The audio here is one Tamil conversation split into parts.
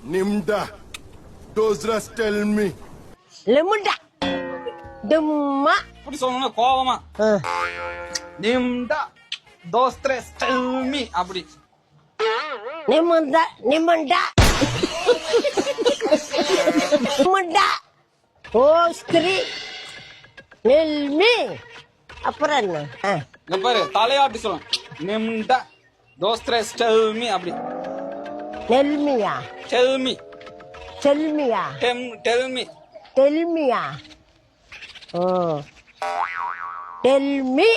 Nimda. Those rest tell me. லிமுண்டா டும்மா இப்படி சொல்லணும் கோவமா. நிம்டா தோஸ்திரஸ் டெல்மி அப்படி. நிமுண்டா நிமுண்டா நிமுண்டா ஓ ஸ்திரீ நெல்மி அப்புறம் என்ன இங்க பாரு தலையா அப்படி சொல்லணும். நிம்டா தோஸ்திரஸ் டெல்மி அப்படி. நெல்மியா டெல்மி செல்மியா டெல்மி. டெல்மியா ஓ டெல்மி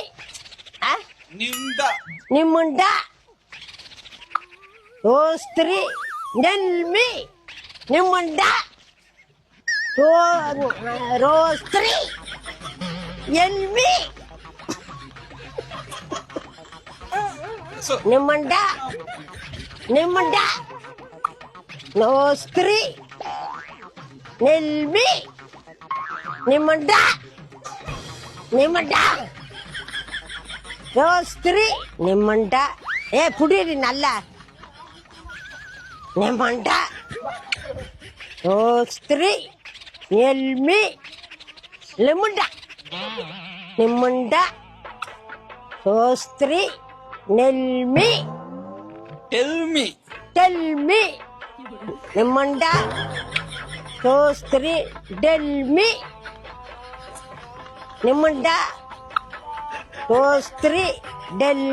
நிம்டா நிமுண்டா ஓ ஸ்திரீ நெல்மி நிமுண்டா ரோ ஸ்திரீ எல்மி நிமுண்டா நிமுண்டா நோ ஸ்திரீ நெல்மி நிமுண்டா நிமுண்டா ரோஸ்திரி நிம்மண்டா ஏ புடிடி நல்லா நிம்மண்டா ரோஸ்திரி எல்மி லிமுண்டா நிம்மண்டா ரோஸ்திரி நெல்மி டெல்மி டெல்மி நிம்மண்டா ரோஸ்திரி டெல்மி நிம்மண்டா ரோஸ்திரி டெல்